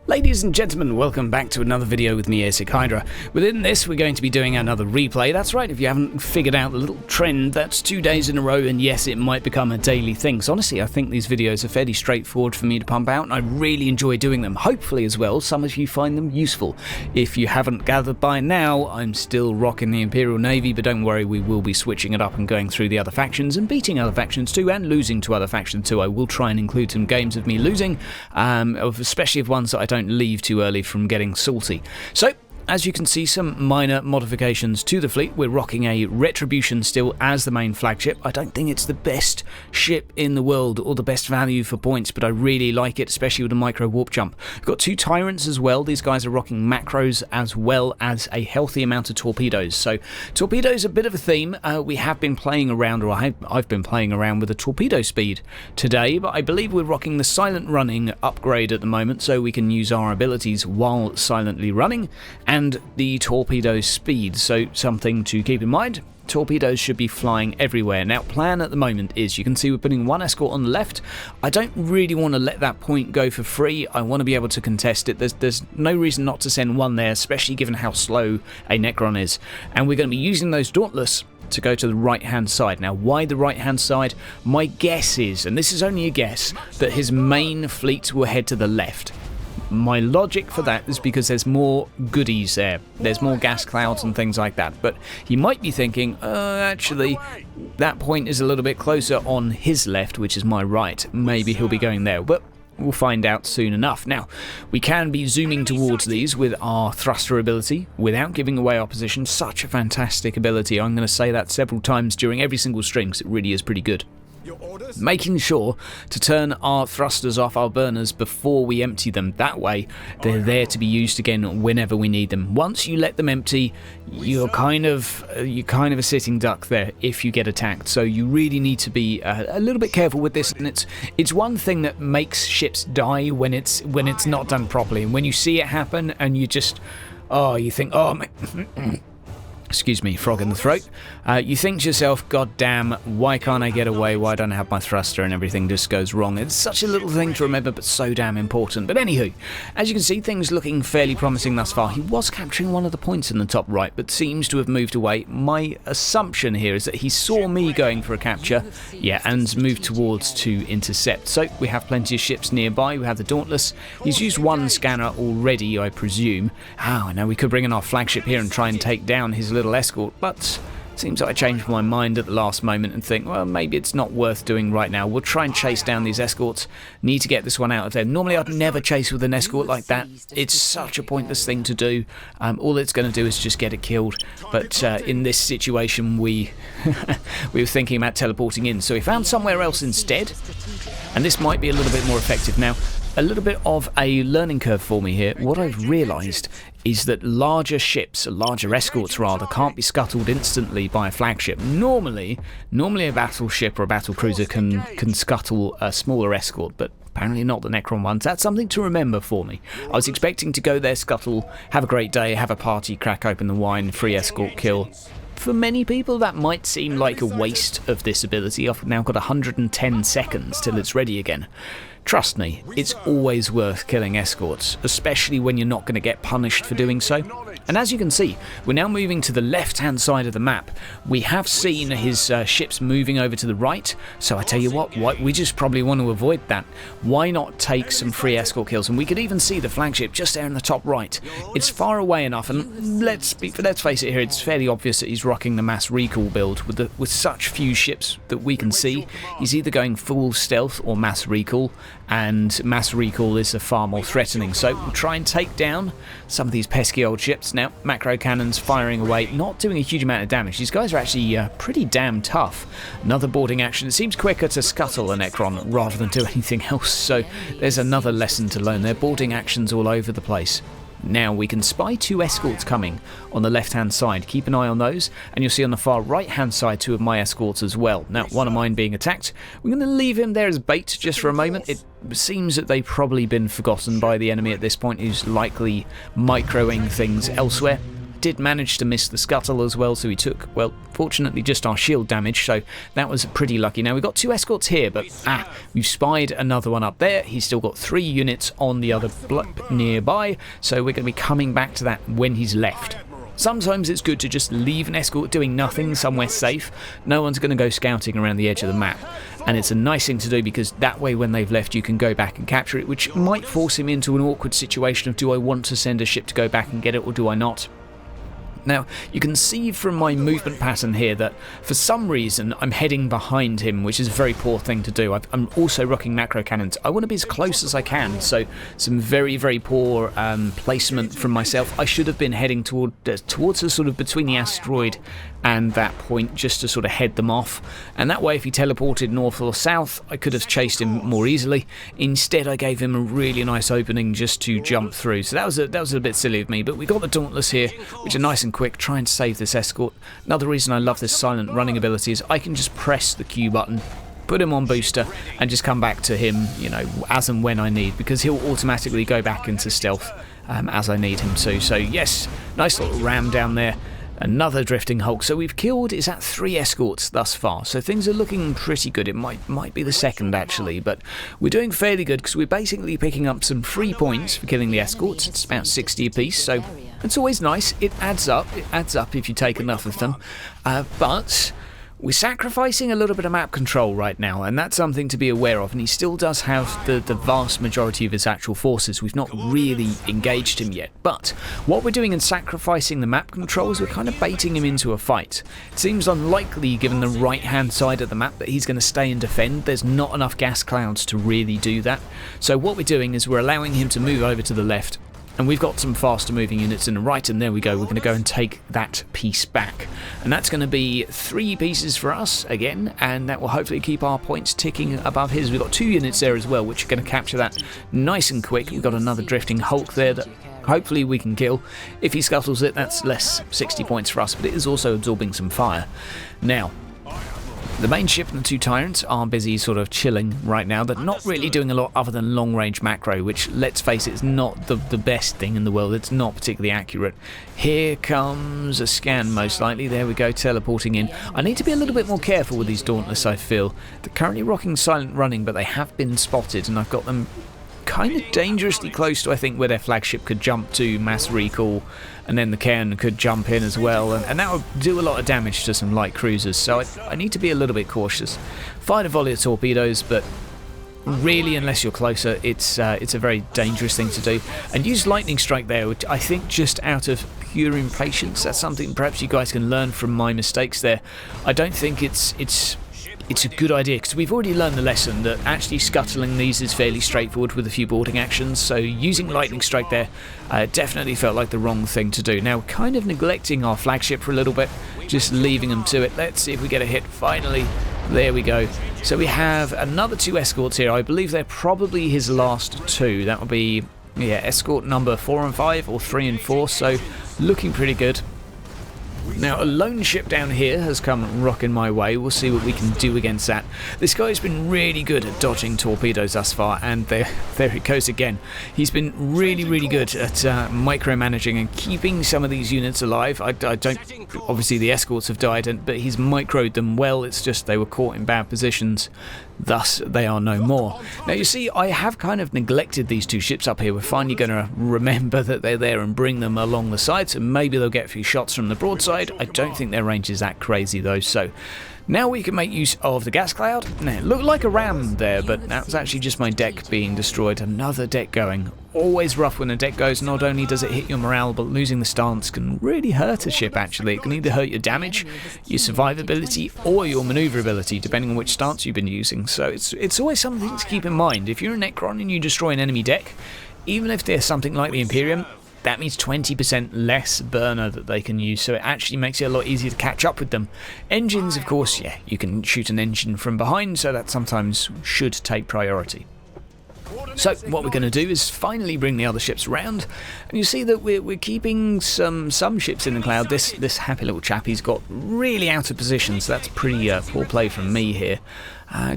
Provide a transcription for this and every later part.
Ladies and gentlemen, welcome back to another video with me, Asic Hydra. Within this, we're going to be doing another replay. That's right, if you haven't figured out the little trend, that's 2 days in a row, and yes, it might become a daily thing. So honestly, I think these videos are fairly straightforward for me to pump out, and I really enjoy doing them. Hopefully as well, some of you find them useful. If you haven't gathered by now, I'm still rocking the Imperial Navy, but don't worry, we will be switching it up and going through the other factions, and beating other factions too, and losing to other factions too. I will try and include some games of me losing, especially of ones that I don't leave too early from getting salty. So, as you can see, some minor modifications to the fleet. We're rocking a Retribution still as the main flagship. I don't think it's the best ship in the world or the best value for points, but I really like it, especially with a micro warp jump. We've got 2 Tyrants as well. These guys are rocking macros as well as a healthy amount of torpedoes. So torpedoes a bit of a theme. We have been playing around, or I've been playing around with the torpedo speed today, but I believe we're rocking the silent running upgrade at the moment, so we can use our abilities while silently running, and the torpedo speed, so something to keep in mind. Torpedoes should be flying everywhere. Now, plan at the moment is, you can see we're putting 1 escort on the left. I don't really want to let that point go for free. I want to be able to contest it. There's no reason not to send 1 there, especially given how slow a Necron is. And we're going to be using those Dauntless to go to the right-hand side. Now, why the right-hand side? My guess is, and this is only a guess, that his main fleet will head to the left. My logic for that is because there's more goodies there. There's more gas clouds and things like that. But he might be thinking, actually, that point is a little bit closer on his left, which is my right. Maybe he'll be going there. But we'll find out soon enough. Now, we can be zooming towards these with our thruster ability without giving away our position. Such a fantastic ability. I'm going to say that several times during every single stream because it really is pretty good. Making sure to turn our thrusters off, our burners, before we empty them. That way they're there to be used again whenever we need them. Once you let them empty, you're kind of a sitting duck there if you get attacked. So you really need to be a little bit careful with this. And it's one thing that makes ships die when it's not done properly. And when you see it happen and you just, you think, excuse me, frog in the throat. You think to yourself, God damn, why can't I get away? Why don't I have my thruster? And everything just goes wrong. It's such a little thing to remember, but so damn important. But anywho, as you can see, things looking fairly promising thus far. He was capturing one of the points in the top right, but seems to have moved away. My assumption here is that he saw me going for a capture, and moved towards to intercept. So we have plenty of ships nearby. We have the Dauntless. He's used 1 scanner already, I presume. Now we could bring in our flagship here and try and take down his little escort, but seems like I changed my mind at the last moment and think, well, maybe it's not worth doing right now. We'll try and chase down these escorts. Need to get this one out of there. Normally I'd never chase with an escort like that. It's such a pointless thing to do. All it's going to do is just get it killed. But in this situation, we were thinking about teleporting in, so we found somewhere else instead, and this might be a little bit more effective. Now, a little bit of a learning curve for me here. What I've realised is that larger ships, larger escorts rather, can't be scuttled instantly by a flagship. Normally a battleship or a battle cruiser can scuttle a smaller escort, but apparently not the Necron ones. That's something to remember for me. I was expecting to go there, scuttle, have a great day, have a party, crack open the wine, free escort kill. For many people, that might seem like a waste of this ability. I've now got 110 seconds till it's ready again. Trust me, it's always worth killing escorts, especially when you're not going to get punished for doing so. And as you can see, we're now moving to the left-hand side of the map. We have seen his ships moving over to the right, so I tell you what, we just probably want to avoid that. Why not take some free escort kills? And we could even see the flagship just there in the top right. It's far away enough, and let's face it here, it's fairly obvious that he's rocking the mass recall build. With such few ships that we can see, he's either going full stealth or mass recall, and mass recall is far more threatening. So we'll try and take down some of these pesky old ships. Now, macro cannons firing away, not doing a huge amount of damage. These guys are actually pretty damn tough. Another boarding action. It seems quicker to scuttle a Necron rather than do anything else, so there's another lesson to learn there. Boarding actions all over the place. Now we can spy 2 escorts coming on the left hand side. Keep an eye on those, and you'll see on the far right hand side 2 of my escorts as well. Now, one of mine being attacked. We're going to leave him there as bait just for a moment. It seems that they've probably been forgotten by the enemy at this point, who's likely microing things elsewhere. did manage to miss the scuttle as well, so he took, well, fortunately just our shield damage, so that was pretty lucky. Now we've got 2 escorts here, but we've spied another one up there. He's still got 3 units on the other block nearby, so we're going to be coming back to that when he's left. Sometimes it's good to just leave an escort doing nothing somewhere safe. No one's going to go scouting around the edge of the map. And it's a nice thing to do because that way when they've left you can go back and capture it, which might force him into an awkward situation of do I want to send a ship to go back and get it or do I not? Now, you can see from my movement pattern here that for some reason I'm heading behind him, which is a very poor thing to do. I'm also rocking macro cannons. I want to be as close as I can, so some very, very poor placement from myself. I should have been heading towards a sort of between the asteroid and that point just to sort of head them off, and that way if he teleported north or south I could have chased him more easily. Instead I gave him a really nice opening just to jump through, so that was a bit silly of me, but we got the Dauntless here, which are nice and quick, trying to save this escort. Another reason I love this silent running ability is I can just press the Q button, put him on booster and just come back to him, you know, as and when I need, because he'll automatically go back into stealth as I need him to. So yes, nice little ram down there. Another drifting hulk. So we've killed, is that 3 escorts thus far, so things are looking pretty good. It might be the second actually, but we're doing fairly good because we're basically picking up some free points for killing the escorts. It's about 60 apiece, so it's always nice. It adds up if you take enough of them, but we're sacrificing a little bit of map control right now, and that's something to be aware of, and he still does have the vast majority of his actual forces. We've not really engaged him yet, but what we're doing in sacrificing the map control is we're kind of baiting him into a fight. It seems unlikely, given the right-hand side of the map, that he's going to stay and defend. There's not enough gas clouds to really do that. So what we're doing is we're allowing him to move over to the left, and we've got some faster moving units in the right, and there we go, we're going to go and take that piece back. And that's going to be 3 pieces for us again, and that will hopefully keep our points ticking above his. We've got 2 units there as well, which are going to capture that nice and quick. We've got another drifting hulk there that hopefully we can kill. If he scuttles it, that's less 60 points for us, but it is also absorbing some fire. Now, the main ship and the 2 tyrants are busy sort of chilling right now. They're not really doing a lot other than long range macro, which, let's face it, is not the best thing in the world. It's not particularly accurate. Here comes a scan most likely. There we go, teleporting in. I need to be a little bit more careful with these Dauntless, I feel. They're currently rocking silent running, but they have been spotted, and I've got them kind of dangerously close to, I think, where their flagship could jump to mass recall, and then the cairn could jump in as well, and that would do a lot of damage to some light cruisers, so I need to be a little bit cautious. Fired a volley of torpedoes, but really, unless you're closer, it's a very dangerous thing to do. And use lightning strike there, which I think just out of pure impatience. That's something perhaps you guys can learn from my mistakes there. I don't think it's a good idea, because we've already learned the lesson that actually scuttling these is fairly straightforward with a few boarding actions, so using lightning strike there definitely felt like the wrong thing to do. Now, kind of neglecting our flagship for a little bit, just leaving them to it. Let's see if we get a hit finally. There we go. So we have another 2 escorts here. I believe they're probably his last 2. That would be, yeah, escort number 4 and 5, or 3 and 4, so looking pretty good. Now, a lone ship down here has come rocking my way. We'll see what we can do against that. This guy's been really good at dodging torpedoes thus far, and there it goes again. He's been really, really good at micromanaging and keeping some of these units alive. I don't, obviously the escorts have died, but he's microed them well. It's just they were caught in bad positions. Thus, they are no more. Now, you see, I have kind of neglected these 2 ships up here. We're finally going to remember that they're there and bring them along the sides, and maybe they'll get a few shots from the broadside. I don't think their range is that crazy, though, so now we can make use of the gas cloud. Now, it looked like a ram there, but that was actually just my deck being destroyed. Another deck going. Always rough when a deck goes. Not only does it hit your morale, but losing the stance can really hurt a ship, actually. It can either hurt your damage, your survivability, or your maneuverability, depending on which stance you've been using. So it's always something to keep in mind. If you're a Necron and you destroy an enemy deck, even if there's something like the Imperium, that means 20% less burner that they can use, so it actually makes it a lot easier to catch up with them. Engines, of course, yeah, you can shoot an engine from behind, so that sometimes should take priority. So what we're going to do is finally bring the other ships around, and you see that we're keeping some ships in the cloud. This happy little chappie's got really out of position, so that's pretty poor play from me here.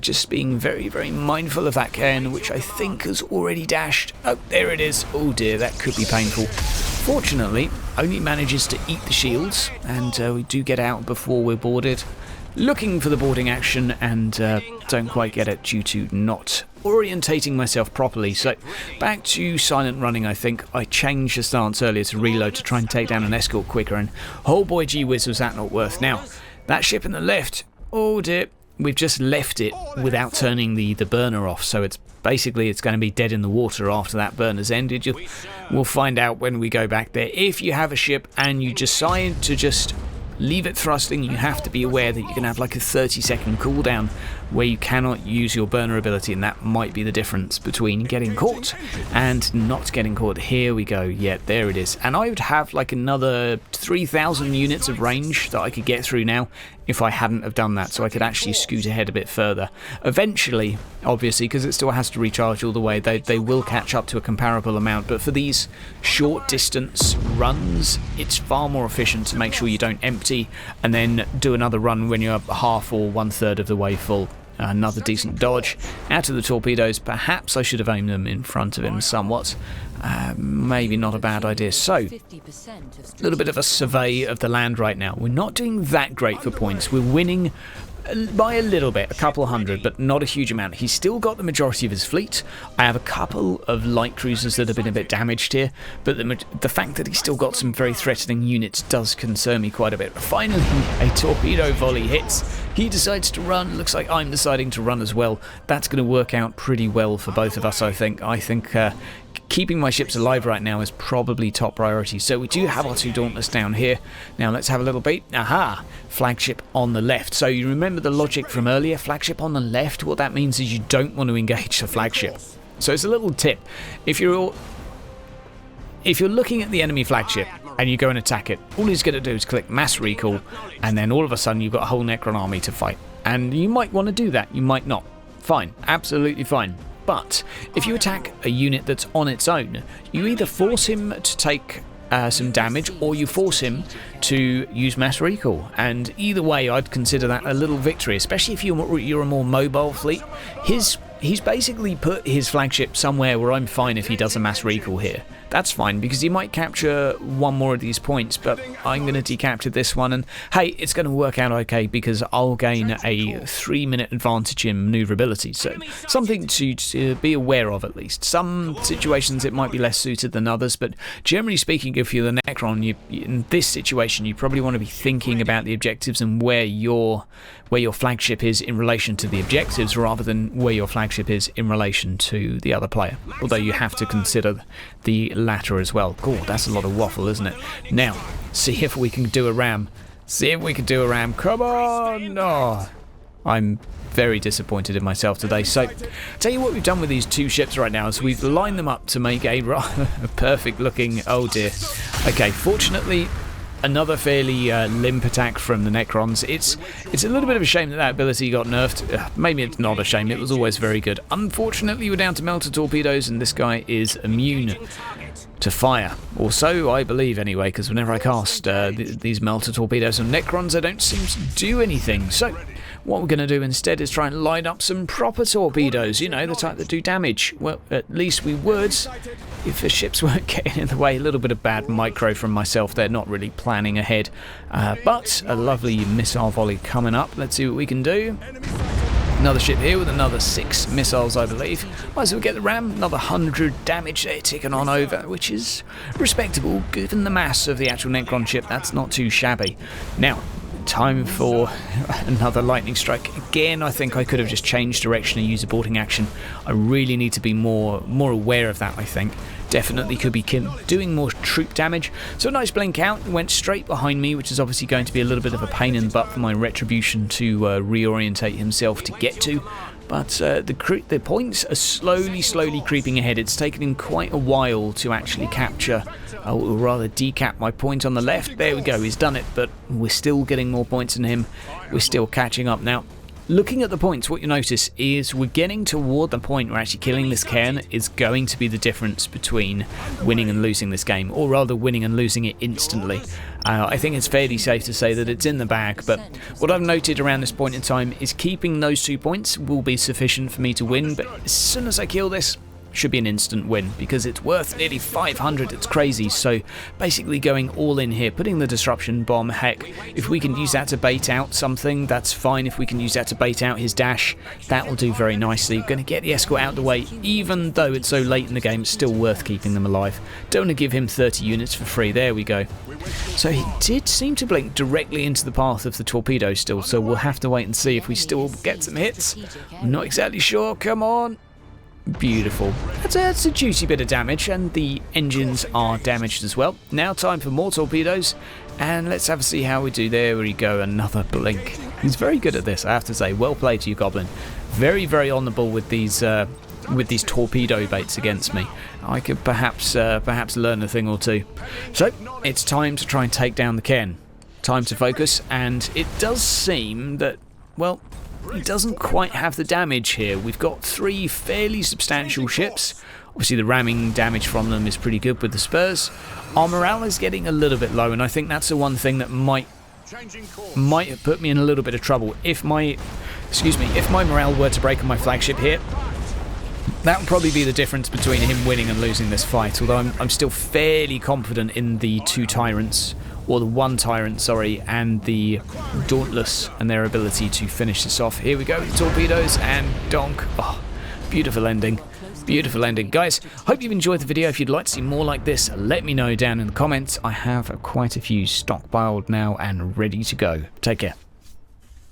Just being very, very mindful of that cairn, which I think has already dashed. Oh, there it is. Oh dear, that could be painful. Fortunately, only manages to eat the shields, and we do get out before we're boarded. Looking for the boarding action and don't quite get it due to not orientating myself properly. So back to silent running. I think I changed the stance earlier to reload to try and take down an escort quicker, and oh boy gee whiz was that not worth. Now that ship in the left, oh dear, we've just left it without turning the burner off, so it's basically going to be dead in the water after that burner's ended. We'll find out when we go back there. If you have a ship and you decide to just leave it thrusting, you have to be aware that you're going to have like a 30-second cooldown where you cannot use your burner ability, and that might be the difference between getting caught and not getting caught. Here we go. Yeah, there it is. And I would have like another 3,000 units of range that I could get through now if I hadn't have done that, so I could actually scoot ahead a bit further. Eventually, obviously, because it still has to recharge all the way, they will catch up to a comparable amount, but for these short distance runs, it's far more efficient to make sure you don't empty and then do another run when you're half or 1/3 of the way full. Another decent dodge out of the torpedoes. Perhaps I should have aimed them in front of him somewhat. Maybe not a bad idea. So, a little bit of a survey of the land right now. We're not doing that great for points. We're winning by a little bit, a couple hundred, but not a huge amount. He's still got the majority of his fleet. I have a couple of light cruisers that have been a bit damaged here, but the fact that he's still got some very threatening units does concern me quite a bit. Finally, a torpedo volley hits. He decides to run. Looks like I'm deciding to run as well. That's going to work out pretty well for both of us, I think. Keeping my ships alive right now is probably top priority. So we do have our two Dauntless down here. Now let's have a little beat. Aha! Flagship on the left. So you remember the logic from earlier? Flagship on the left? What that means is you don't want to engage the flagship. So it's a little tip. If you're looking at the enemy flagship and you go and attack it, all he's going to do is click mass recall, and then all of a sudden you've got a whole Necron army to fight. And you might want to do that. You might not. Fine. Absolutely fine. But if you attack a unit that's on its own, you either force him to take some damage, or you force him to use mass recall. And either way, I'd consider that a little victory, especially if you're a more mobile fleet. He's basically put his flagship somewhere where I'm fine if he does a mass recall here. That's fine, because he might capture one more of these points, but I'm going to decapture this one, and hey, it's going to work out okay because I'll gain a 3-minute advantage in manoeuvrability, so something to be aware of at least. Some situations it might be less suited than others, but generally speaking, if you're the Necron, in this situation you probably want to be thinking about the objectives and where your flagship is in relation to the objectives, rather than where your flagship is in relation to the other player. Although you have to consider the latter as well. Cool, that's a lot of waffle, isn't it? Now, see if we can do a ram. See if we can do a ram. Come on! Oh, I'm very disappointed in myself today. So, tell you what we've done with these two ships right now is we've lined them up to make a perfect looking... Oh dear. Okay, fortunately, another fairly limp attack from the Necrons. It's a little bit of a shame that ability got nerfed. Maybe it's not a shame, it was always very good. Unfortunately, we're down to melter torpedoes, and this guy is immune to fire. Or so I believe anyway, because whenever I cast these melter torpedoes on Necrons, they don't seem to do anything. So what we're going to do instead is try and line up some proper torpedoes, you know, the type that do damage. Well, at least we would if the ships weren't getting in the way. A little bit of bad micro from myself there, not really planning ahead. But a lovely missile volley coming up. Let's see what we can do. Another ship here with another 6 missiles, I believe. Might as well get the ram. Another 100 damage there, ticking on over, which is respectable given the mass of the actual Necron ship. That's not too shabby. Now, time for another lightning strike. Again, I think I could have just changed direction and used a boarding action. I really need to be more aware of that, I think. Definitely could be doing more troop damage. So a nice blink out, went straight behind me, which is obviously going to be a little bit of a pain in the butt for my retribution to reorientate himself to get to. But the points are slowly creeping ahead. It's taken him quite a while to actually capture, or rather decap my point on the left. There we go, he's done it, but we're still getting more points than him. We're still catching up now. Looking at the points, what you notice is we're getting toward the point where actually killing this cairn is going to be the difference between winning and losing this game, or rather winning and losing it instantly. I think it's fairly safe to say that it's in the bag, but what I've noted around this point in time is keeping those 2 points will be sufficient for me to win, but as soon as I kill this, should be an instant win because it's worth nearly 500. It's crazy. So basically going all in here, putting the disruption bomb. Heck, if we can use that to bait out something, that's fine. If we can use that to bait out his dash, that will do very nicely. Going to get the escort out of the way, even though it's so late in the game. It's still worth keeping them alive. Don't want to give him 30 units for free. There we go. So he did seem to blink directly into the path of the torpedo still, so we'll have to wait and see if we still get some hits. I'm not exactly sure. Come on. Beautiful. That's a juicy bit of damage, and the engines are damaged as well. Now time for more torpedoes, and let's have a see how we do. There we go, another blink. He's very good at this, I have to say. Well played to you, Goblin. Very, very on the ball with these torpedo baits against me. I could perhaps learn a thing or two. So it's time to try and take down the cairn. Time to focus, and it does seem that, well, he doesn't quite have the damage here. We've got 3 fairly substantial ships. Obviously the ramming damage from them is pretty good with the spurs. Our morale is getting a little bit low, and I think that's the one thing that might have put me in a little bit of trouble. If my morale were to break on my flagship here, that would probably be the difference between him winning and losing this fight, although I'm still fairly confident in the 2 tyrants, or the 1 tyrant, sorry, and the Dauntless and their ability to finish this off. Here we go, the torpedoes, and donk. Oh, beautiful ending. Beautiful ending. Guys, hope you've enjoyed the video. If you'd like to see more like this, let me know down in the comments. I have quite a few stockpiled now and ready to go. Take care.